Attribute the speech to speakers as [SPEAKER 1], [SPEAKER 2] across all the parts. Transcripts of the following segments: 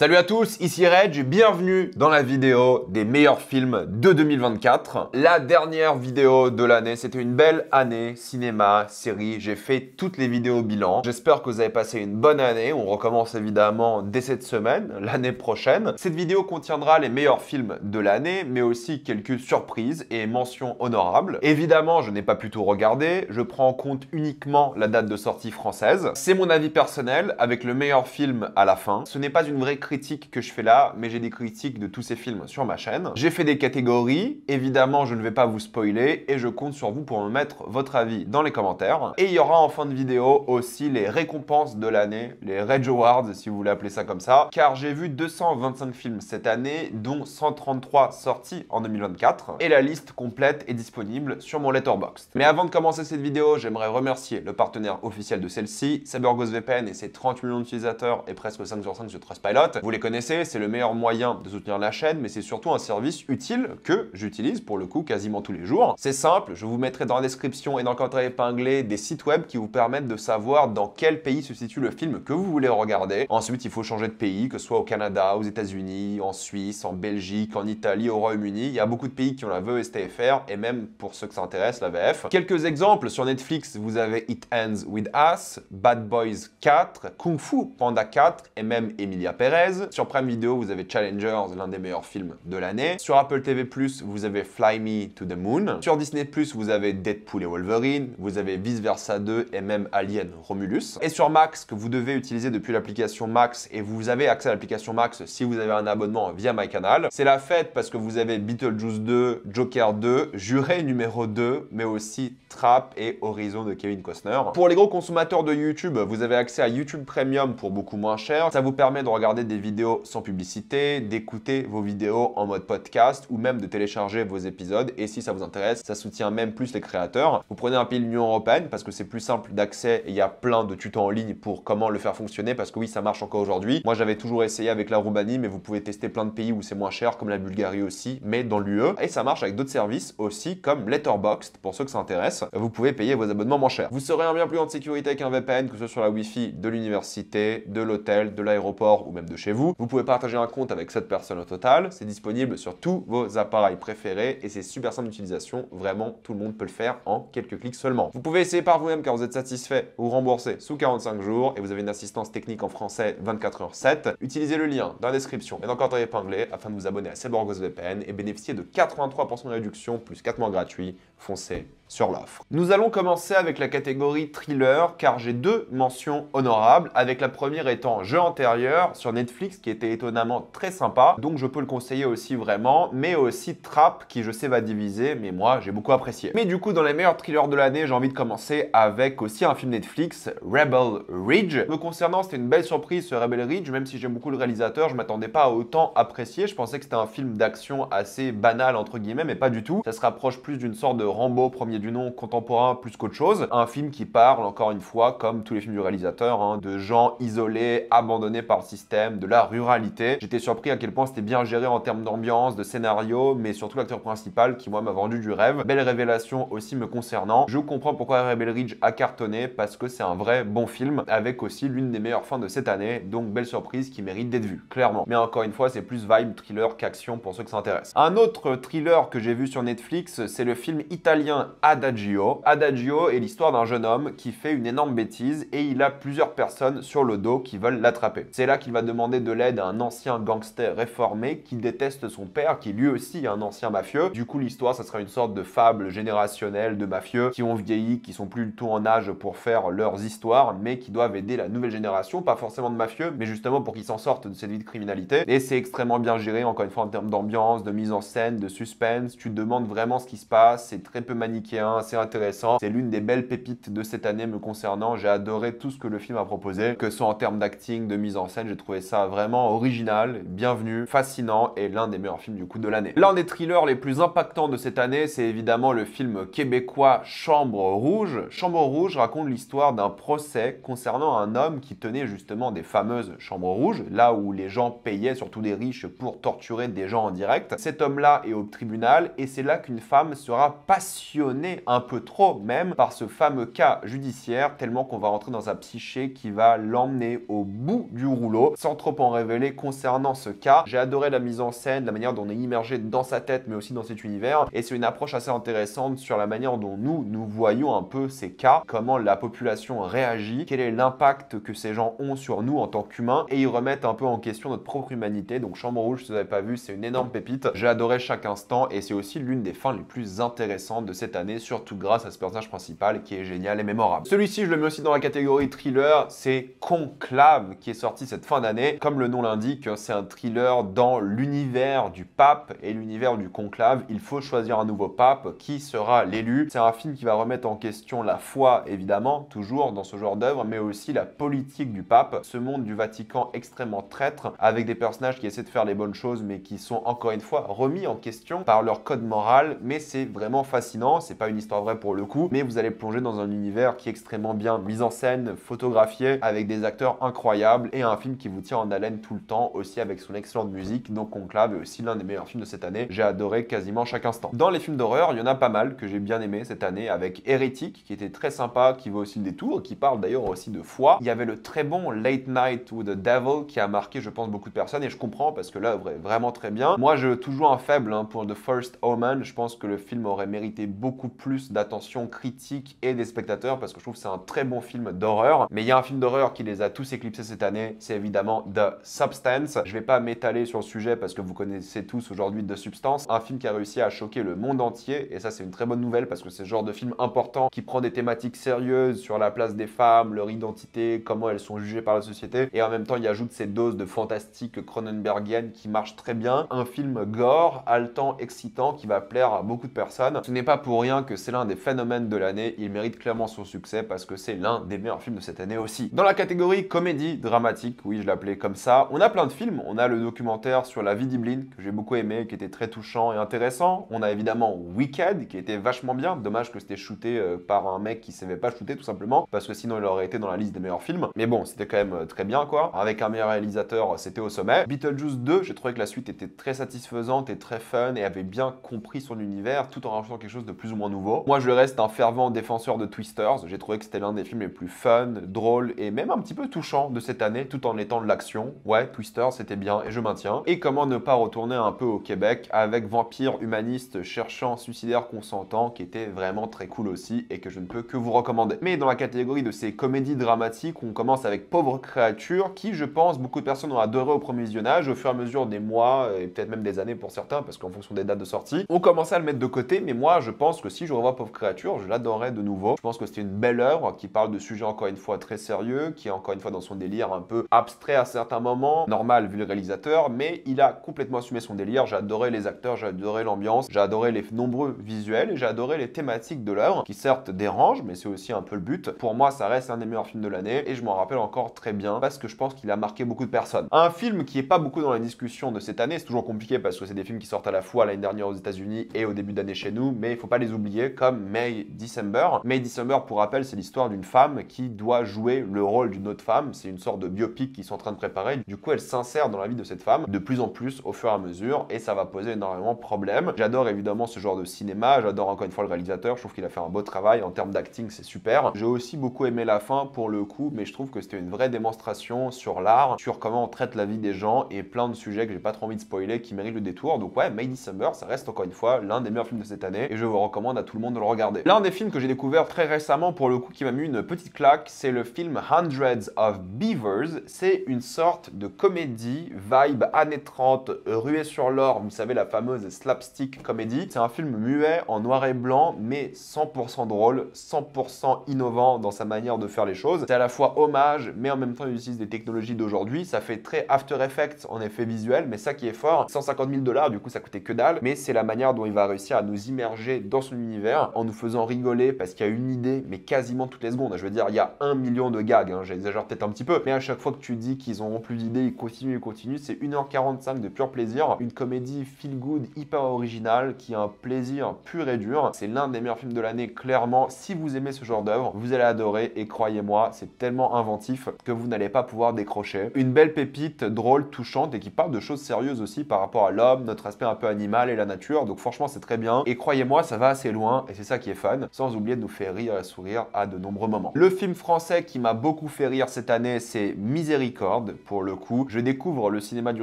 [SPEAKER 1] Salut à tous, ici Reg, bienvenue dans la vidéo des meilleurs films de 2024. La dernière vidéo de l'année, c'était une belle année, cinéma, série, j'ai fait toutes les vidéos bilan. J'espère que vous avez passé une bonne année, on recommence évidemment dès cette semaine, l'année prochaine. Cette vidéo contiendra les meilleurs films de l'année, mais aussi quelques surprises et mentions honorables. Évidemment, je n'ai pas pu tout regarder, je prends en compte uniquement la date de sortie française. C'est mon avis personnel, avec le meilleur film à la fin. Ce n'est pas une vraie critique que je fais là, mais j'ai des critiques de tous ces films sur ma chaîne. J'ai fait des catégories, évidemment je ne vais pas vous spoiler et je compte sur vous pour me mettre votre avis dans les commentaires. Et il y aura en fin de vidéo aussi les récompenses de l'année, les Reg Awards si vous voulez appeler ça comme ça, car j'ai vu 225 films cette année, dont 133 sortis en 2024, et la liste complète est disponible sur mon Letterboxd. Mais avant de commencer cette vidéo, j'aimerais remercier le partenaire officiel de celle-ci, CyberGhostVPN et ses 30 millions d'utilisateurs et presque 5 sur 5 sur Trustpilot. Vous les connaissez, c'est le meilleur moyen de soutenir la chaîne, mais c'est surtout un service utile que j'utilise pour le coup quasiment tous les jours. C'est simple, je vous mettrai dans la description et dans le commentaire épinglé des sites web qui vous permettent de savoir dans quel pays se situe le film que vous voulez regarder. Ensuite, il faut changer de pays, que ce soit au Canada, aux États-Unis, en Suisse, en Belgique, en Italie, au Royaume-Uni. Il y a beaucoup de pays qui ont la VESTFR et même pour ceux que ça intéresse, la VF. Quelques exemples, sur Netflix, vous avez It Ends With Us, Bad Boys 4, Kung Fu Panda 4 et même Emilia Perez. Sur Prime Video, vous avez Challengers, l'un des meilleurs films de l'année. Sur Apple TV+, vous avez Fly Me to the Moon. Sur Disney+, vous avez Deadpool et Wolverine. Vous avez Vice Versa 2 et même Alien Romulus. Et sur Max, que vous devez utiliser depuis l'application Max, et vous avez accès à l'application Max si vous avez un abonnement via MyCanal. C'est la fête parce que vous avez Beetlejuice 2, Joker 2, Juré numéro 2, mais aussi Trap et Horizon de Kevin Costner. Pour les gros consommateurs de YouTube, vous avez accès à YouTube Premium pour beaucoup moins cher. Ça vous permet de regarder des vidéos sans publicité, d'écouter vos vidéos en mode podcast ou même de télécharger vos épisodes. Et si ça vous intéresse, ça soutient même plus les créateurs. Vous prenez un pays de l'Union Européenne parce que c'est plus simple d'accès et il y a plein de tutos en ligne pour comment le faire fonctionner parce que oui, ça marche encore aujourd'hui. Moi, j'avais toujours essayé avec la Roumanie, mais vous pouvez tester plein de pays où c'est moins cher, comme la Bulgarie aussi, mais dans l'UE. Et ça marche avec d'autres services aussi, comme Letterboxd, pour ceux que ça intéresse. Vous pouvez payer vos abonnements moins cher. Vous serez en bien plus grande sécurité avec un VPN, que ce soit sur la Wi-Fi de l'université, de l'hôtel, de l'aéroport ou même de chez vous. Vous pouvez partager un compte avec 7 personnes au total. C'est disponible sur tous vos appareils préférés et c'est super simple d'utilisation. Vraiment, tout le monde peut le faire en quelques clics seulement. Vous pouvez essayer par vous-même car vous êtes satisfait ou remboursé sous 45 jours et vous avez une assistance technique en français 24h/7. Utilisez le lien dans la description et dans le commentaire épinglé afin de vous abonner à CyberGhostVPN et bénéficier de 83% de réduction plus 4 mois gratuits. Foncez sur l'offre. Nous allons commencer avec la catégorie thriller car j'ai deux mentions honorables, avec la première étant Jeu antérieur sur Netflix qui était étonnamment très sympa, donc je peux le conseiller aussi vraiment, mais aussi Trap qui je sais va diviser, mais moi j'ai beaucoup apprécié. Mais du coup dans les meilleurs thrillers de l'année, j'ai envie de commencer avec aussi un film Netflix, Rebel Ridge. Me concernant, c'était une belle surprise ce Rebel Ridge, même si j'aime beaucoup le réalisateur, je m'attendais pas à autant apprécier, je pensais que c'était un film d'action assez banal entre guillemets, mais pas du tout. Ça se rapproche plus d'une sorte de Rambo premier du nom contemporain plus qu'autre chose. Un film qui parle, encore une fois, comme tous les films du réalisateur, de gens isolés, abandonnés par le système, de la ruralité. J'étais surpris à quel point c'était bien géré en termes d'ambiance, de scénario, mais surtout l'acteur principal qui, moi, m'a vendu du rêve. Belle révélation aussi me concernant. Je comprends pourquoi Rebel Ridge a cartonné, parce que c'est un vrai bon film, avec aussi l'une des meilleures fins de cette année, donc belle surprise qui mérite d'être vue, clairement. Mais encore une fois, c'est plus vibe thriller qu'action pour ceux que ça intéresse. Un autre thriller que j'ai vu sur Netflix, c'est le film italien Adagio. Adagio est l'histoire d'un jeune homme qui fait une énorme bêtise et il a plusieurs personnes sur le dos qui veulent l'attraper. C'est là qu'il va demander de l'aide à un ancien gangster réformé qui déteste son père, qui lui aussi est un ancien mafieux. Du coup, l'histoire, ça sera une sorte de fable générationnelle de mafieux qui ont vieilli, qui sont plus du tout en âge pour faire leurs histoires, mais qui doivent aider la nouvelle génération, pas forcément de mafieux, mais justement pour qu'ils s'en sortent de cette vie de criminalité. Et c'est extrêmement bien géré, encore une fois, en termes d'ambiance, de mise en scène, de suspense. Tu te demandes vraiment ce qui se passe, c'est très peu manichéen, c'est intéressant. C'est l'une des belles pépites de cette année me concernant. J'ai adoré tout ce que le film a proposé, que ce soit en termes d'acting, de mise en scène. J'ai trouvé ça vraiment original, bienvenu, fascinant et l'un des meilleurs films du coup de l'année. L'un des thrillers les plus impactants de cette année, c'est évidemment le film québécois Chambre Rouge. Chambre Rouge raconte l'histoire d'un procès concernant un homme qui tenait justement des fameuses chambres rouges, là où les gens payaient, surtout les riches, pour torturer des gens en direct. Cet homme-là est au tribunal et c'est là qu'une femme sera passionnée passionné, un peu trop même, par ce fameux cas judiciaire, tellement qu'on va rentrer dans sa psyché qui va l'emmener au bout du rouleau. Sans trop en révéler concernant ce cas, j'ai adoré la mise en scène, la manière dont on est immergé dans sa tête, mais aussi dans cet univers, et c'est une approche assez intéressante sur la manière dont nous voyons un peu ces cas, comment la population réagit, quel est l'impact que ces gens ont sur nous en tant qu'humains, et ils remettent un peu en question notre propre humanité. Donc Chambre Rouge, si vous n'avez pas vu, c'est une énorme pépite. J'ai adoré chaque instant, et c'est aussi l'une des fins les plus intéressantes de cette année, surtout grâce à ce personnage principal qui est génial et mémorable. Celui-ci, je le mets aussi dans la catégorie thriller, c'est Conclave, qui est sorti cette fin d'année. Comme le nom l'indique, c'est un thriller dans l'univers du pape et l'univers du conclave. Il faut choisir un nouveau pape. Qui sera l'élu? C'est un film qui va remettre en question la foi, évidemment, toujours dans ce genre d'œuvre, mais aussi la politique du pape, ce monde du Vatican extrêmement traître, avec des personnages qui essaient de faire les bonnes choses, mais qui sont encore une fois remis en question par leur code moral. Mais c'est vraiment fascinant. C'est pas une histoire vraie pour le coup, mais vous allez plonger dans un univers qui est extrêmement bien mis en scène, photographié, avec des acteurs incroyables, et un film qui vous tient en haleine tout le temps, aussi avec son excellente musique. Donc Conclave est aussi l'un des meilleurs films de cette année. J'ai adoré quasiment chaque instant. Dans les films d'horreur, il y en a pas mal que j'ai bien aimé cette année, avec Hérétique, qui était très sympa, qui vaut aussi le détour, qui parle d'ailleurs aussi de foi. Il y avait le très bon Late Night with the Devil, qui a marqué, je pense, beaucoup de personnes, et je comprends, parce que l'œuvre est vraiment très bien. Moi, j'ai toujours un faible pour The First Omen. Je pense que le film aurait mérité beaucoup plus d'attention critique et des spectateurs, parce que je trouve que c'est un très bon film d'horreur. Mais il y a un film d'horreur qui les a tous éclipsés cette année, c'est évidemment The Substance. Je vais pas m'étaler sur le sujet parce que vous connaissez tous aujourd'hui The Substance, un film qui a réussi à choquer le monde entier, et ça c'est une très bonne nouvelle parce que c'est le genre de film important qui prend des thématiques sérieuses sur la place des femmes, leur identité, comment elles sont jugées par la société, et en même temps il ajoute cette dose de fantastique cronenbergienne qui marche très bien. Un film gore, haletant, excitant, qui va plaire à beaucoup de personnes. Ce n'est pas pour rien que c'est l'un des phénomènes de l'année, il mérite clairement son succès parce que c'est l'un des meilleurs films de cette année aussi. Dans la catégorie comédie dramatique, oui je l'appelais comme ça, on a plein de films. On a le documentaire sur la vie d'Evelyn que j'ai beaucoup aimé, qui était très touchant et intéressant. On a évidemment Wicked qui était vachement bien, dommage que c'était shooté par un mec qui savait pas shooter tout simplement, parce que sinon il aurait été dans la liste des meilleurs films. Mais bon, c'était quand même très bien quoi. Avec un meilleur réalisateur, c'était au sommet. Beetlejuice 2, j'ai trouvé que la suite était très satisfaisante et très fun et avait bien compris son univers tout en rajoutant quelque chose de plus ou moins nouveau. Moi je reste un fervent défenseur de Twisters, j'ai trouvé que c'était l'un des films les plus fun, drôles et même un petit peu touchants de cette année tout en étant de l'action. Ouais, Twisters c'était bien et je maintiens. Et comment ne pas retourner un peu au Québec avec Vampire humaniste cherchant suicidaire consentant qui était vraiment très cool aussi et que je ne peux que vous recommander. Mais dans la catégorie de ces comédies dramatiques, on commence avec Pauvre créature qui je pense beaucoup de personnes ont adoré au premier visionnage au fur et à mesure des mois et peut-être même des années pour certains parce qu'en fonction des dates de sortie, on commençait à le mettre de côté, mais moi je pense que si je revois Pauvre créature, je l'adorerais de nouveau. Je pense que c'était une belle œuvre qui parle de sujets encore une fois très sérieux, qui est encore une fois dans son délire un peu abstrait à certains moments, normal vu le réalisateur, mais il a complètement assumé son délire. J'ai adoré les acteurs, j'ai adoré l'ambiance, j'ai adoré les nombreux visuels et j'ai adoré les thématiques de l'œuvre qui certes dérangent, mais c'est aussi un peu le but. Pour moi, ça reste un des meilleurs films de l'année et je m'en rappelle encore très bien parce que je pense qu'il a marqué beaucoup de personnes. Un film qui est pas beaucoup dans la discussion de cette année, c'est toujours compliqué parce que c'est des films qui sortent à la fois l'année dernière aux États-Unis et au début d'année chez nous, mais il faut pas les oublier comme May December. May December, pour rappel, c'est l'histoire d'une femme qui doit jouer le rôle d'une autre femme. C'est une sorte de biopic qu'ils sont en train de préparer. Du coup, elle s'insère dans la vie de cette femme de plus en plus au fur et à mesure et ça va poser énormément de problèmes. J'adore évidemment ce genre de cinéma. J'adore encore une fois le réalisateur. Je trouve qu'il a fait un beau travail. En termes d'acting, c'est super. J'ai aussi beaucoup aimé la fin pour le coup, mais je trouve que c'était une vraie démonstration sur l'art, sur comment on traite la vie des gens et plein de sujets que j'ai pas trop envie de spoiler qui méritent le détour. Donc ouais, May December, ça reste encore une fois l'un des meilleurs films de cette année et je vous recommande à tout le monde de le regarder. L'un des films que j'ai découvert très récemment pour le coup qui m'a mis une petite claque, c'est le film Hundreds of Beavers. C'est une sorte de comédie, vibe années 30, ruée sur l'or, vous savez la fameuse slapstick comédie. C'est un film muet en noir et blanc, mais 100% drôle, 100% innovant dans sa manière de faire les choses. C'est à la fois hommage, mais en même temps il utilise des technologies d'aujourd'hui. Ça fait très After Effects en effet visuel, mais ça qui est fort, 150 000 $, du coup ça coûtait que dalle, mais c'est la manière dont il va réussir à nous immerger dans son univers en nous faisant rigoler parce qu'il y a une idée, mais quasiment toutes les secondes. Je veux dire, il y a 1 million de gags, j'exagère peut-être un petit peu, mais à chaque fois que tu dis qu'ils n'auront plus d'idées, ils continuent, c'est 1h45 de pur plaisir, une comédie feel good hyper originale qui a un plaisir pur et dur. C'est l'un des meilleurs films de l'année, clairement. Si vous aimez ce genre d'œuvre, vous allez adorer et croyez-moi, c'est tellement inventif que vous n'allez pas pouvoir décrocher. Une belle pépite, drôle, touchante et qui parle de choses sérieuses aussi par rapport à l'homme, notre aspect un peu animal et la nature, donc franchement c'est très bien et croyez-moi ça va assez très loin et c'est ça qui est fun, sans oublier de nous faire rire et sourire à de nombreux moments. Le film français qui m'a beaucoup fait rire cette année, c'est Miséricorde. Pour le coup, je découvre le cinéma du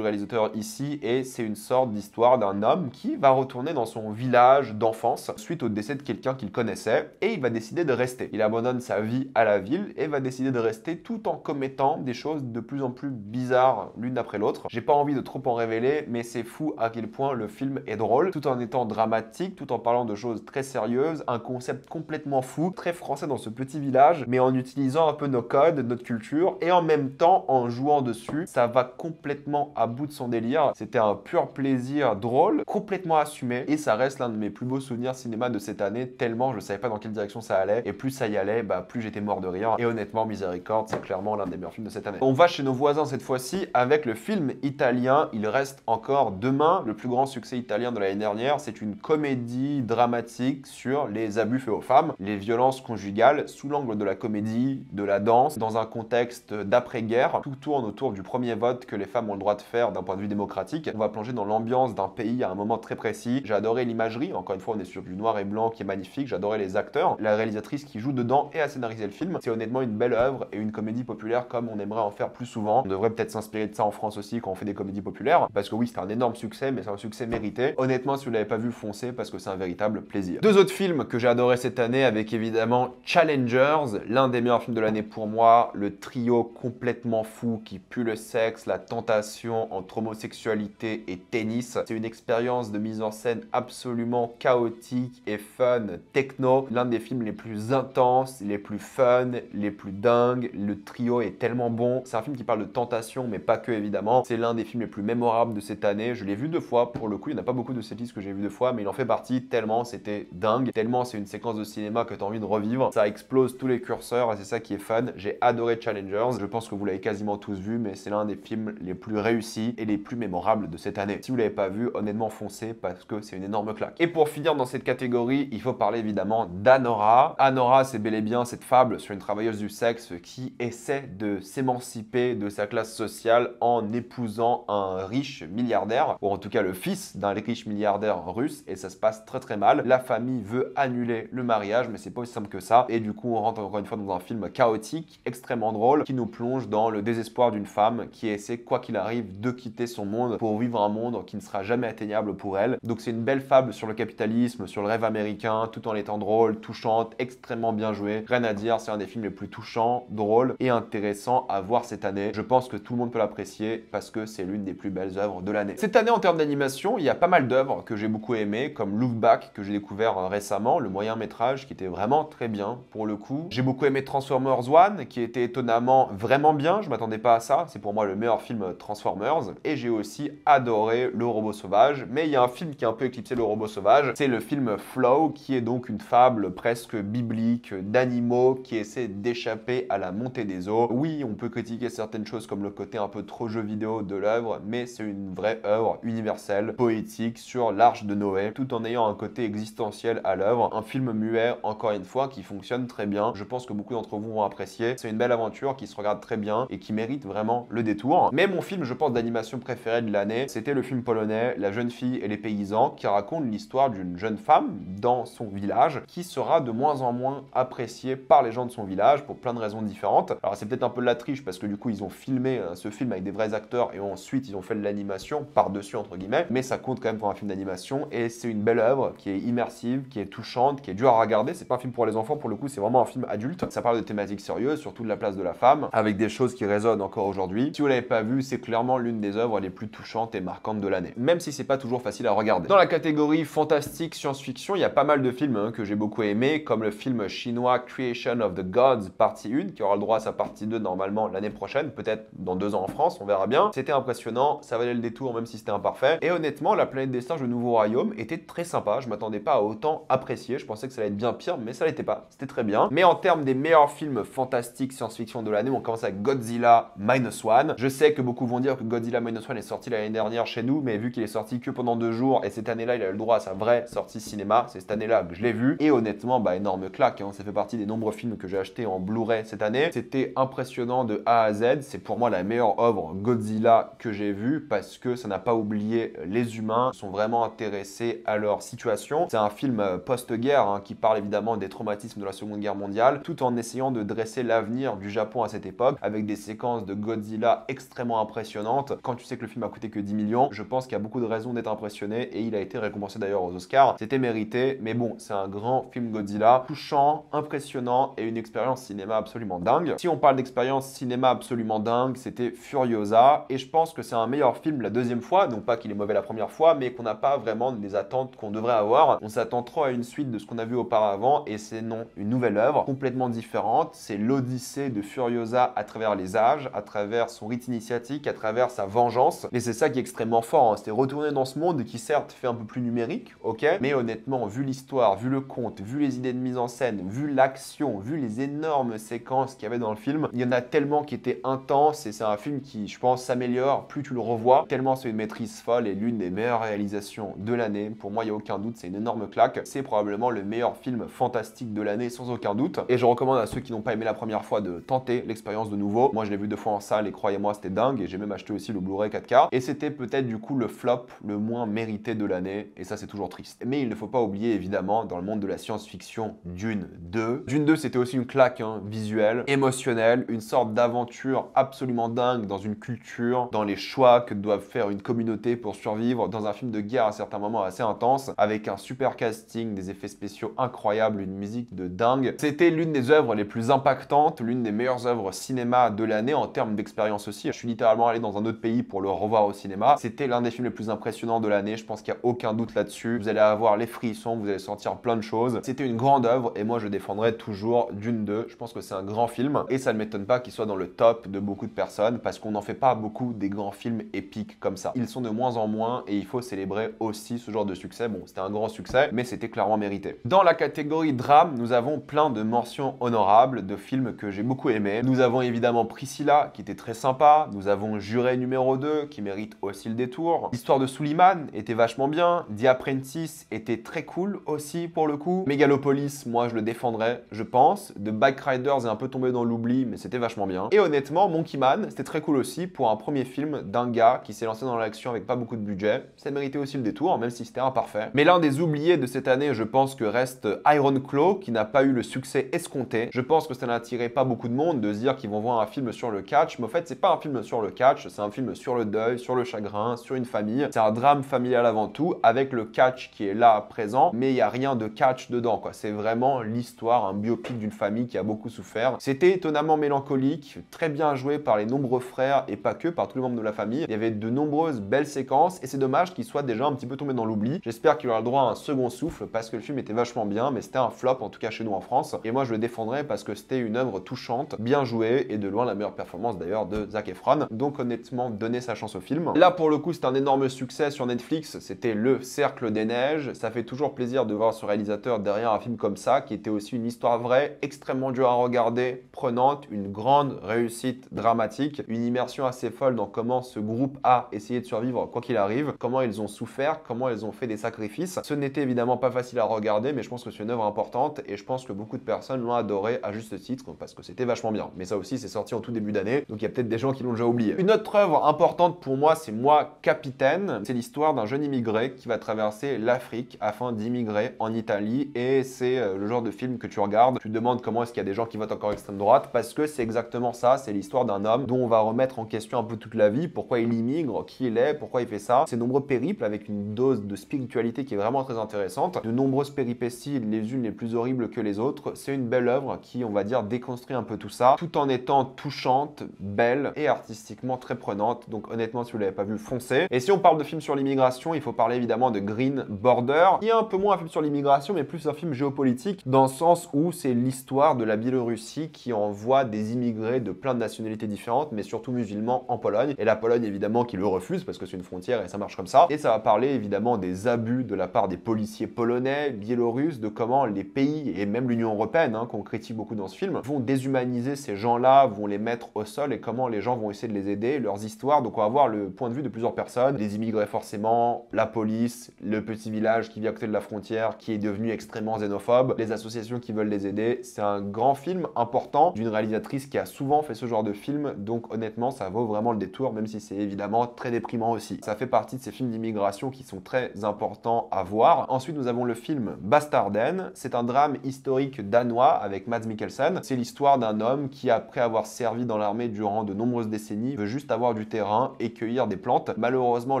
[SPEAKER 1] réalisateur ici et c'est une sorte d'histoire d'un homme qui va retourner dans son village d'enfance suite au décès de quelqu'un qu'il connaissait et il va décider de rester. Il abandonne sa vie à la ville et va décider de rester tout en commettant des choses de plus en plus bizarres l'une après l'autre. J'ai pas envie de trop en révéler, mais c'est fou à quel point le film est drôle, tout en étant dramatique, tout en parlant de choses très sérieuses, un concept complètement fou, très français dans ce petit village, mais en utilisant un peu nos codes, notre culture, et en même temps en jouant dessus. Ça va complètement à bout de son délire. C'était un pur plaisir drôle, complètement assumé, et ça reste l'un de mes plus beaux souvenirs cinéma de cette année, tellement je savais pas dans quelle direction ça allait, et plus ça y allait, plus j'étais mort de rire. Et honnêtement, Miséricorde, c'est clairement l'un des meilleurs films de cette année. On va chez nos voisins cette fois-ci avec le film italien Il reste encore demain, le plus grand succès italien de l'année dernière. C'est une comédie dramatique sur les abus faits aux femmes, les violences conjugales, sous l'angle de la comédie, de la danse, dans un contexte d'après-guerre. Tout tourne autour du premier vote que les femmes ont le droit de faire d'un point de vue démocratique. On va plonger dans l'ambiance d'un pays à un moment très précis. J'ai adoré l'imagerie, encore une fois on est sur du noir et blanc qui est magnifique, j'adorais les acteurs, la réalisatrice qui joue dedans et a scénarisé le film. C'est honnêtement une belle œuvre et une comédie populaire comme on aimerait en faire plus souvent. On devrait peut-être s'inspirer de ça en France aussi quand on fait des comédies populaires, parce que oui, c'est un énorme succès, mais c'est un succès mérité. Honnêtement, si vous l'avez pas vu, foncez parce que c'est un véritable plaisir. Deux autres films que j'ai adoré cette année avec évidemment Challengers, l'un des meilleurs films de l'année pour moi, le trio complètement fou qui pue le sexe, la tentation entre homosexualité et tennis. C'est une expérience de mise en scène absolument chaotique et fun, techno, l'un des films les plus intenses, les plus fun, les plus dingues. Le trio est tellement bon. C'est un film qui parle de tentation, mais pas que évidemment. C'est l'un des films les plus mémorables de cette année. Je l'ai vu 2 fois pour le coup. Il n'y en a pas beaucoup de cette liste que j'ai vu 2 fois, mais il en fait partie tellement c'était dingue, tellement c'est une séquence de cinéma que tu as envie de revivre. Ça explose tous les curseurs et c'est ça qui est fun. J'ai adoré Challengers. Je pense que vous l'avez quasiment tous vu, mais c'est l'un des films les plus réussis et les plus mémorables de cette année. Si vous l'avez pas vu, honnêtement foncez parce que c'est une énorme claque. Et pour finir dans cette catégorie, il faut parler évidemment d'Anora. Anora, c'est bel et bien cette fable sur une travailleuse du sexe qui essaie de s'émanciper de sa classe sociale en épousant un riche milliardaire, ou en tout cas le fils d'un riche milliardaire russe, et ça se passe très très mal. La famille veut annuler le mariage, mais c'est pas aussi simple que ça, et du coup on rentre encore une fois dans un film chaotique, extrêmement drôle, qui nous plonge dans le désespoir d'une femme qui essaie, quoi qu'il arrive, de quitter son monde pour vivre un monde qui ne sera jamais atteignable pour elle. Donc c'est une belle fable sur le capitalisme, sur le rêve américain, tout en étant drôle, touchante, extrêmement bien joué. Rien à dire, c'est un des films les plus touchants, drôles et intéressants à voir cette année. Je pense que tout le monde peut l'apprécier parce que c'est l'une des plus belles œuvres de l'année. Cette année, en termes d'animation, il y a pas mal d'œuvres que j'ai beaucoup aimées, comme Look Back, que j'ai découvert récemment, le moyen métrage qui était vraiment très bien pour le coup. J'ai beaucoup aimé Transformers One, qui était étonnamment vraiment bien, je m'attendais pas à ça, c'est pour moi le meilleur film Transformers. Et j'ai aussi adoré Le Robot Sauvage, mais il y a un film qui a un peu éclipsé Le Robot Sauvage, c'est le film Flow, qui est donc une fable presque biblique d'animaux qui essaient d'échapper à la montée des eaux. Oui, on peut critiquer certaines choses comme le côté un peu trop jeu vidéo de l'œuvre, mais c'est une vraie œuvre universelle, poétique, sur l'Arche de Noé, tout en ayant un côté existentiel à l'œuvre. Un film muet, encore une fois, qui fonctionne très bien. Je pense que beaucoup d'entre vous vont apprécier. C'est une belle aventure qui se regarde très bien et qui mérite vraiment le détour. Mais mon film, je pense, d'animation préféré de l'année, c'était le film polonais La jeune fille et les paysans, qui raconte l'histoire d'une jeune femme dans son village qui sera de moins en moins appréciée par les gens de son village pour plein de raisons différentes. Alors c'est peut-être un peu de la triche parce que du coup ils ont filmé ce film avec des vrais acteurs et ensuite ils ont fait de l'animation par-dessus entre guillemets, mais ça compte quand même pour un film d'animation et c'est une belle œuvre qui est immersive, qui est touchante, qui est dure à regarder. C'est pas un film pour les enfants pour le coup, c'est vraiment un film adulte. Ça parle de thématiques sérieuses, surtout de la place de la femme, avec des choses qui résonnent encore aujourd'hui. Si vous l'avez pas vu, c'est clairement l'une des œuvres les plus touchantes et marquantes de l'année, même si c'est pas toujours facile à regarder. Dans la catégorie fantastique science-fiction, il y a pas mal de films que j'ai beaucoup aimé, comme le film chinois Creation of the Gods partie 1, qui aura le droit à sa partie 2 normalement l'année prochaine, peut-être dans 2 ans en France, on verra bien. C'était impressionnant, ça valait le détour même si c'était imparfait. Et honnêtement, La planète des singes, le nouveau royaume était très sympa, je m'attendais pas à autant apprécier, je pensais que ça allait être bien pire, mais ça l'était pas, c'était très bien. Mais en termes des meilleurs films fantastiques science-fiction de l'année, on commence avec Godzilla Minus One. Je sais que beaucoup vont dire que Godzilla Minus One est sorti l'année dernière chez nous, mais vu qu'il est sorti que pendant 2 jours, et cette année-là, il a eu le droit à sa vraie sortie cinéma, c'est cette année-là que je l'ai vu, et honnêtement, énorme claque, ça fait partie des nombreux films que j'ai achetés en Blu-ray cette année. C'était impressionnant de A à Z, c'est pour moi la meilleure œuvre Godzilla que j'ai vue, parce que ça n'a pas oublié les humains, ils sont vraiment intéressés à leur situation. C'est un film post-guerre hein, qui parle évidemment des traumatismes de la Seconde Guerre mondiale, tout en essayant de dresser l'avenir du Japon à cette époque, avec des séquences de Godzilla extrêmement impressionnantes. Quand tu sais que le film a coûté que 10 millions, je pense qu'il y a beaucoup de raisons d'être impressionné, et il a été récompensé d'ailleurs aux Oscars. C'était mérité, mais bon, c'est un grand film Godzilla, touchant, impressionnant, et une expérience cinéma absolument dingue. Si on parle d'expérience cinéma absolument dingue, c'était Furiosa, et je pense que c'est un meilleur film la deuxième fois, non pas qu'il est mauvais la première fois, mais qu'on n'a pas vraiment les attentes qu'on devrait avoir. On s'attend trop à une suite de ce qu'on a vu auparavant, et c'est non, une nouvelle œuvre complètement différente. C'est l'odyssée de Furiosa à travers les âges, à travers son rite initiatique, à travers sa vengeance, et c'est ça qui est extrêmement fort, hein. C'est retourner dans ce monde qui certes fait un peu plus numérique, ok, mais honnêtement, vu l'histoire, vu le conte, vu les idées de mise en scène, vu l'action, vu les énormes séquences qu'il y avait dans le film, il y en a tellement qui étaient intenses, et c'est un film qui, je pense, s'améliore plus tu le revois, tellement c'est une maîtrise folle et l'une des meilleures réalisations de l'année. Pour moi, il n'y a aucun doute, c'est une énorme claque. C'est probablement le meilleur film fantastique de l'année, sans aucun doute. Et je recommande à ceux qui n'ont pas aimé la première fois de tenter l'expérience de nouveau. Moi, je l'ai vu 2 fois en salle et croyez-moi, c'était dingue. Et j'ai même acheté aussi le Blu-ray 4K. Et c'était peut-être du coup le flop le moins mérité de l'année. Et ça, c'est toujours triste. Mais il ne faut pas oublier, évidemment, dans le monde de la science-fiction, Dune 2. Dune 2, c'était aussi une claque hein, visuelle, émotionnelle, une sorte d'aventure absolument dingue dans une culture, dans les choix que doivent faire une communauté pour survivre, dans un film de guerre à certains moments assez intense, avec un super casting, des effets spéciaux incroyables, une musique de dingue. C'était l'une des œuvres les plus impactantes, l'une des meilleures œuvres cinéma de l'année en termes d'expérience aussi. Je suis littéralement allé dans un autre pays pour le revoir au cinéma. C'était l'un des films les plus impressionnants de l'année, je pense qu'il n'y a aucun doute là-dessus. Vous allez avoir les frissons, vous allez sentir plein de choses. C'était une grande œuvre et moi je défendrai toujours Dune 2. Je pense que c'est un grand film et ça ne m'étonne pas qu'il soit dans le top de beaucoup de personnes parce qu'on n'en fait pas beaucoup des grands films épiques comme ça. Ils sont de moins en moins et il faut célébrer aussi ce genre de succès. Bon, c'était un grand succès, mais c'était clairement mérité. Dans la catégorie drame, nous avons plein de mentions honorables de films que j'ai beaucoup aimés. Nous avons évidemment Priscilla, qui était très sympa. Nous avons Juré numéro 2, qui mérite aussi le détour. L'histoire de Suleiman était vachement bien. The Apprentice était très cool aussi pour le coup. Megalopolis, moi je le défendrais, je pense. The Bike Riders est un peu tombé dans l'oubli, mais c'était vachement bien. Et honnêtement, Monkey Man, c'était très cool aussi pour un premier film d'un gars qui s'est lancé dans l'action avec pas beaucoup de budget. Ça méritait aussi le détour, même si c'était imparfait. Mais l'un des oubliés de cette année, je pense que reste Iron Claw, qui n'a pas eu le succès escompté. Je pense que ça n'attirait pas beaucoup de monde de se dire qu'ils vont voir un film sur le catch, mais en fait, c'est pas un film sur le catch, c'est un film sur le deuil, sur le chagrin, sur une famille. C'est un drame familial avant tout, avec le catch qui est là présent, mais il n'y a rien de catch dedans, quoi. C'est vraiment l'histoire, un biopic d'une famille qui a beaucoup souffert. C'était étonnamment mélancolique, très bien joué par les nombreux frères et pas que par tous les membres de la famille. Il y avait de nombreuses belles séquences et c'est dommage qu'il soit déjà un petit peu tombé dans l'oubli. J'espère qu'il aura le droit à un second souffle parce que le film était vachement bien, mais c'était un flop en tout cas chez nous en France. Et moi je le défendrais parce que c'était une œuvre touchante, bien jouée et de loin la meilleure performance d'ailleurs de Zac Efron. Donc honnêtement, donnez sa chance au film. Là pour le coup, c'est un énorme succès sur Netflix. C'était Le Cercle des Neiges. Ça fait toujours plaisir de voir ce réalisateur derrière un film comme ça, qui était aussi une histoire vraie, extrêmement dure à regarder, prenante, une grande réussite dramatique, une immersion assez folle dans comment ce groupe a essayé de survivre quoi qu'il arrive, comment ils ont souffert, comment ils ont fait des sacrifices. Ce n'était évidemment pas facile à regarder, mais je pense que c'est une œuvre importante et je pense que beaucoup de personnes l'ont adoré à juste titre parce que c'était vachement bien. Mais ça aussi, c'est sorti en tout début d'année, donc il y a peut-être des gens qui l'ont déjà oublié. Une autre œuvre importante pour moi, c'est Moi, Capitaine. C'est l'histoire d'un jeune immigré qui va traverser l'Afrique afin d'immigrer en Italie et c'est le genre de film que tu regardes, tu te demandes comment est-ce qu'il y a des gens qui votent encore extrême droite parce que c'est exactement ça, c'est l'histoire d'un homme dont on va remettre en question un peu toute la vie, pourquoi il immigre, qui il est, pourquoi il fait ça. Ces nombreux périples avec une dose de spiritualité qui est vraiment très intéressante, de nombreuses péripéties, les unes les plus horribles que les autres. C'est une belle œuvre qui, on va dire, déconstruit un peu tout ça, tout en étant touchante, belle et artistiquement très prenante. Donc honnêtement, si vous l'avez pas vu, foncez. Et si on parle de films sur l'immigration, il faut parler évidemment de Green Border, qui est un peu moins un film sur l'immigration, mais plus un film géopolitique, dans le sens où c'est l'histoire de la Biélorussie qui envoie des immigrés de plein de nationalités différentes, mais surtout musulmans en Pologne. Et la Pologne, évidemment, qui le refuse parce que c'est une frontière et ça marche comme ça. Et ça va parler évidemment des abus de la part des policiers polonais, biélorusses, de comment les pays, et même l'Union européenne, hein, qu'on critique beaucoup dans ce film, vont déshumaniser ces gens-là, vont les mettre au sol et comment les gens vont essayer de les aider, leurs histoires. Donc on va voir le point de vue de plusieurs personnes, les immigrés forcément, la police, le petit village qui vit à côté de la frontière, qui est devenu extrêmement xénophobe, les associations qui veulent les aider. C'est un grand film important d'une réalisatrice qui a souvent fait ce genre de film, donc honnêtement ça vaut vraiment le détour, même si c'est évidemment très déprimant aussi. Ça fait partie de ces films d'immigration qui sont très importants à voir. Ensuite Ensuite, nous avons le film Bastarden. C'est un drame historique danois avec Mads Mikkelsen. C'est l'histoire d'un homme qui, après avoir servi dans l'armée durant de nombreuses décennies, veut juste avoir du terrain et cueillir des plantes. Malheureusement,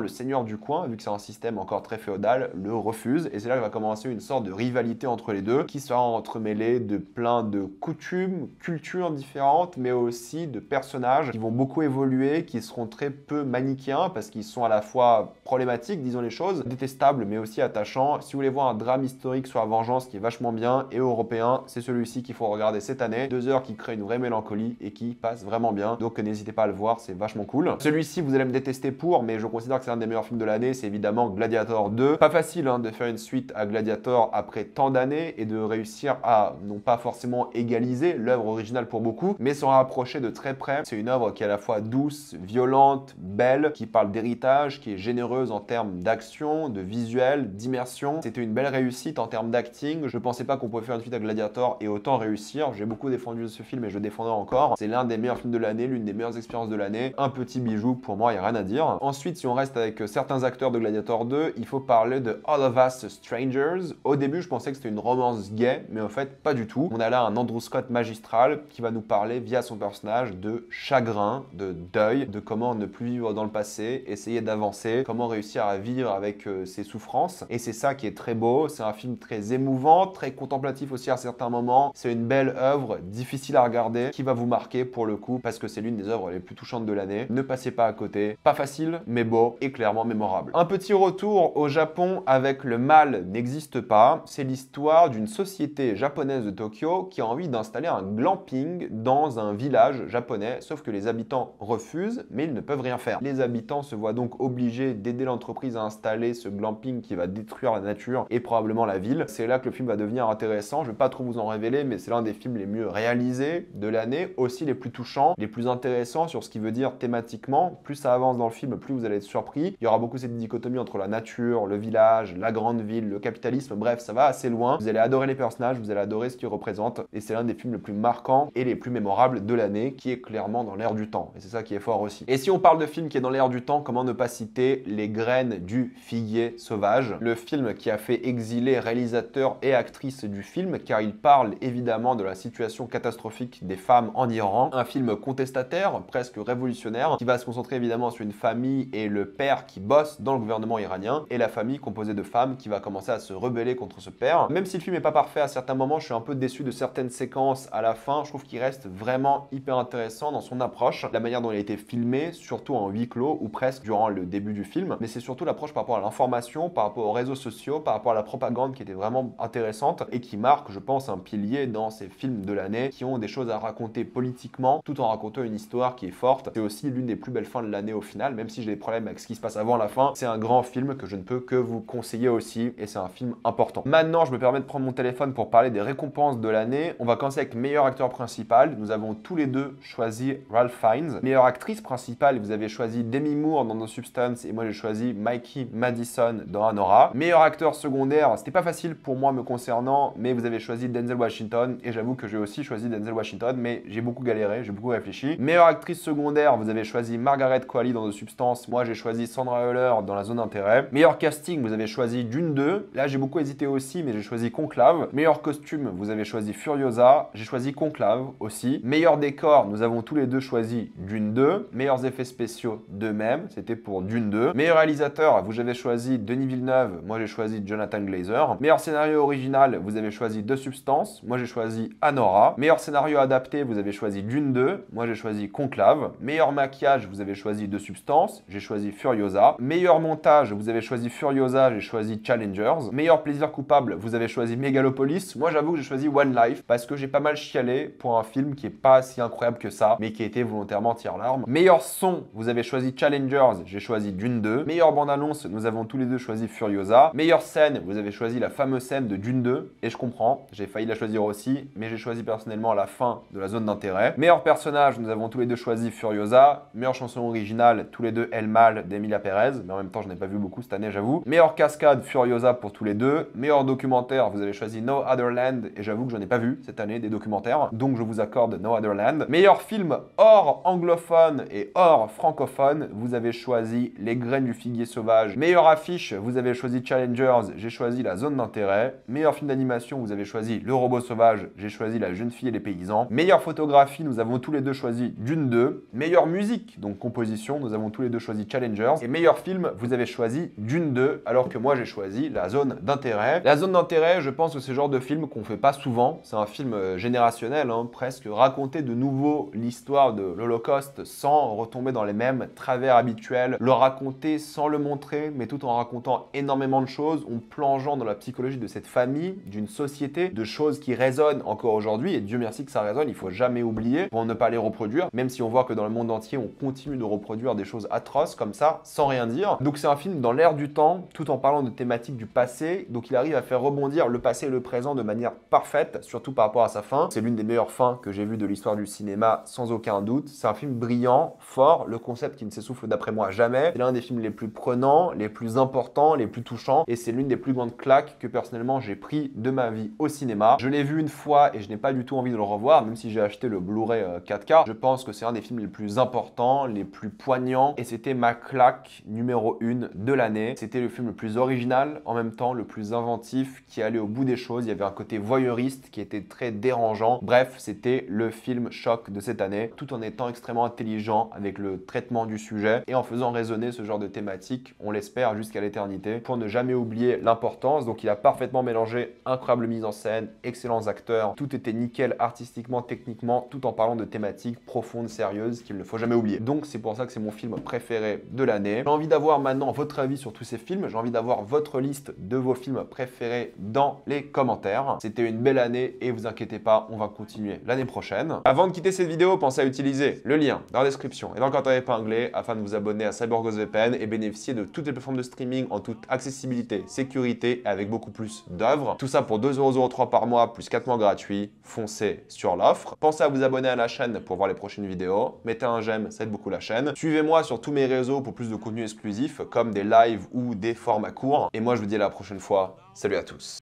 [SPEAKER 1] le seigneur du coin, vu que c'est un système encore très féodal, le refuse. Et c'est là que va commencer une sorte de rivalité entre les deux, qui sera entremêlée de plein de coutumes, cultures différentes, mais aussi de personnages qui vont beaucoup évoluer, qui seront très peu manichéens, parce qu'ils sont à la fois problématiques, disons les choses, détestables, mais aussi attachants. Si vous voulez voir un drame historique sur la vengeance qui est vachement bien et européen, c'est celui-ci qu'il faut regarder cette année. 2 heures qui crée une vraie mélancolie et qui passe vraiment bien. Donc n'hésitez pas à le voir, c'est vachement cool. Celui-ci, vous allez me détester pour, mais je considère que c'est un des meilleurs films de l'année, c'est évidemment Gladiator 2. Pas facile hein, de faire une suite à Gladiator après tant d'années et de réussir à, non pas forcément égaliser l'œuvre originale pour beaucoup, mais s'en rapprocher de très près. C'est une œuvre qui est à la fois douce, violente, belle, qui parle d'héritage, qui est généreuse en termes d'action, de visuel, d'immersion. C'était une belle réussite en termes d'acting. Je pensais pas qu'on pouvait faire une suite à Gladiator et autant réussir. J'ai beaucoup défendu ce film et je le défendrai encore. C'est l'un des meilleurs films de l'année, l'une des meilleures expériences de l'année. Un petit bijou pour moi, il n'y a rien à dire. Ensuite, si on reste avec certains acteurs de Gladiator 2, il faut parler de All of Us Strangers. Au début, je pensais que c'était une romance gay, mais en fait, pas du tout. On a là un Andrew Scott magistral qui va nous parler via son personnage de chagrin, de deuil, de comment ne plus vivre dans le passé, essayer d'avancer, comment réussir à vivre avec ses souffrances. Et c'est ça qui est très beau. C'est un film très émouvant, très contemplatif aussi à certains moments. C'est une belle œuvre, difficile à regarder, qui va vous marquer pour le coup, parce que c'est l'une des œuvres les plus touchantes de l'année. Ne passez pas à côté. Pas facile, mais beau et clairement mémorable. Un petit retour au Japon avec Le Mal n'existe pas. C'est l'histoire d'une société japonaise de Tokyo qui a envie d'installer un glamping dans un village japonais, sauf que les habitants refusent, mais ils ne peuvent rien faire. Les habitants se voient donc obligés d'aider l'entreprise à installer ce glamping qui va détruire la nature et probablement la ville. C'est là que le film va devenir intéressant. Je ne vais pas trop vous en révéler, mais c'est l'un des films les mieux réalisés de l'année, aussi les plus touchants, les plus intéressants sur ce qu'il veut dire thématiquement. Plus ça avance dans le film, plus vous allez être surpris. Il y aura beaucoup cette dichotomie entre la nature, le village, la grande ville, le capitalisme, bref, ça va assez loin. Vous allez adorer les personnages, vous allez adorer ce qu'ils représentent, et c'est l'un des films les plus marquants et les plus mémorables de l'année, qui est clairement dans l'air du temps, et c'est ça qui est fort aussi. Et si on parle de film qui est dans l'air du temps, comment ne pas citer Les Graines du Figuier Sauvage, le film qui a fait exiler réalisateurs et actrices du film, car il parle évidemment de la situation catastrophique des femmes en Iran, un film contestataire, presque révolutionnaire, qui va se concentrer évidemment sur une famille et le père qui bosse dans le gouvernement iranien, et la famille composée de femmes qui va commencer à se rebeller contre ce père. Même si le film n'est pas parfait à certains moments, je suis un peu déçu de certaines séquences à la fin. Je trouve qu'il reste vraiment hyper intéressant dans son approche, la manière dont il a été filmé, surtout en huis clos ou presque durant le début du film, mais c'est surtout l'approche par rapport à l'information, par rapport aux réseaux sociaux, par rapport à la propagande qui était vraiment intéressante et qui marque, je pense, un pilier dans ces films de l'année qui ont des choses à raconter politiquement tout en racontant une histoire qui est forte. C'est aussi l'une des plus belles fins de l'année au final, même si j'ai des problèmes avec ce qui se passe avant la fin. C'est un grand film que je ne peux que vous conseiller aussi et c'est un film important. Maintenant, je me permets de prendre mon téléphone pour parler des récompenses de l'année. On va commencer avec meilleur acteur principal. Nous avons tous les deux choisi Ralph Fiennes. Meilleure actrice principale, vous avez choisi Demi Moore dans No Substance et moi j'ai choisi Mikey Madison dans Anora. Meilleur acteur secondaire, c'était pas facile pour moi me concernant, mais vous avez choisi Denzel Washington et j'avoue que j'ai aussi choisi Denzel Washington, mais j'ai beaucoup galéré, j'ai beaucoup réfléchi. Meilleure actrice secondaire, vous avez choisi Margaret Qualley dans The Substance, moi j'ai choisi Sandra Hüller dans La Zone d'intérêt. Meilleur casting, vous avez choisi Dune 2, là j'ai beaucoup hésité aussi, mais j'ai choisi Conclave. Meilleur costume, vous avez choisi Furiosa, j'ai choisi Conclave aussi. Meilleur décor, nous avons tous les deux choisi Dune 2. Meilleurs effets spéciaux, de même, c'était pour Dune 2. Meilleur réalisateur, vous avez choisi Denis Villeneuve, moi j'ai choisi Jonathan Glazer. Meilleur scénario original, vous avez choisi The Substance, moi j'ai choisi Anora. Meilleur scénario adapté, vous avez choisi Dune 2, moi j'ai choisi Conclave. Meilleur maquillage, vous avez choisi The Substance, j'ai choisi Furiosa. Meilleur montage, vous avez choisi Furiosa, j'ai choisi Challengers. Meilleur plaisir coupable, vous avez choisi Megalopolis. Moi j'avoue que j'ai choisi One Life parce que j'ai pas mal chialé pour un film qui est pas si incroyable que ça, mais qui a été volontairement tire-larme. Meilleur son, vous avez choisi Challengers, j'ai choisi Dune 2. Meilleure bande-annonce, nous avons tous les deux choisi Furiosa. Meilleure scène, vous avez choisi la fameuse scène de Dune 2, et je comprends, j'ai failli la choisir aussi, mais j'ai choisi personnellement la fin de La Zone d'intérêt. Meilleur personnage, nous avons tous les deux choisi Furiosa. Meilleure chanson originale, tous les deux El Mal d'Emilia Perez, mais en même temps je n'ai pas vu beaucoup cette année, j'avoue. Meilleure cascade, Furiosa pour tous les deux. Meilleur documentaire, vous avez choisi No Other Land, et j'avoue que je n'en ai pas vu cette année des documentaires, donc je vous accorde No Other Land. Meilleur film hors anglophone et hors francophone, vous avez choisi Les Graines du Figuier Sauvage. Meilleure affiche, vous avez choisi Challengers Wars, j'ai choisi La Zone d'intérêt. Meilleur film d'animation, vous avez choisi Le Robot Sauvage, j'ai choisi La Jeune Fille et les Paysans. Meilleure photographie, nous avons tous les deux choisi Dune 2. Meilleure musique, donc composition, nous avons tous les deux choisi Challengers. Et meilleur film, vous avez choisi Dune 2, alors que moi j'ai choisi La Zone d'intérêt. La Zone d'intérêt, je pense que c'est le genre de film qu'on fait pas souvent. C'est un film générationnel, hein, presque raconter de nouveau l'histoire de l'Holocauste sans retomber dans les mêmes travers habituels, le raconter sans le montrer, mais tout en racontant énormément de choses, en plongeant dans la psychologie de cette famille, d'une société, de choses qui résonnent encore aujourd'hui, et Dieu merci que ça résonne, il faut jamais oublier, pour ne pas les reproduire, même si on voit que dans le monde entier, on continue de reproduire des choses atroces comme ça, sans rien dire. Donc c'est un film dans l'air du temps, tout en parlant de thématiques du passé, donc il arrive à faire rebondir le passé et le présent de manière parfaite, surtout par rapport à sa fin. C'est l'une des meilleures fins que j'ai vues de l'histoire du cinéma, sans aucun doute. C'est un film brillant, fort, le concept qui ne s'essouffle d'après moi jamais. C'est l'un des films les plus prenants, les plus importants, les plus touchants, et c'est l'une des plus grandes claques que personnellement j'ai pris de ma vie au cinéma. Je l'ai vu une fois et je n'ai pas du tout envie de le revoir, même si j'ai acheté le Blu-ray 4K. Je pense que c'est un des films les plus importants, les plus poignants, et c'était ma claque numéro 1 de l'année. C'était le film le plus original, en même temps le plus inventif, qui allait au bout des choses. Il y avait un côté voyeuriste qui était très dérangeant. Bref, c'était le film choc de cette année, tout en étant extrêmement intelligent avec le traitement du sujet et en faisant résonner ce genre de thématique, on l'espère, jusqu'à l'éternité, pour ne jamais oublier l'importance. Donc il a parfaitement mélangé incroyable mise en scène, excellents acteurs, tout était nickel artistiquement, techniquement, tout en parlant de thématiques profondes, sérieuses, qu'il ne faut jamais oublier. Donc c'est pour ça que c'est mon film préféré de l'année. J'ai envie d'avoir maintenant votre avis sur tous ces films, j'ai envie d'avoir votre liste de vos films préférés dans les commentaires. C'était une belle année et vous inquiétez pas, on va continuer l'année prochaine. Avant de quitter cette vidéo, pensez à utiliser le lien dans la description et dans le commentaire épinglé afin de vous abonner à CyberGhost VPN et bénéficier de toutes les plateformes de streaming en toute accessibilité, sécurité et avec beaucoup plus d'œuvres. Tout ça pour 2,03 € par mois plus 4 mois gratuits. Foncez sur l'offre. Pensez à vous abonner à la chaîne pour voir les prochaines vidéos. Mettez un j'aime, ça aide beaucoup la chaîne. Suivez-moi sur tous mes réseaux pour plus de contenu exclusif comme des lives ou des formats courts. Et moi je vous dis à la prochaine fois. Salut à tous.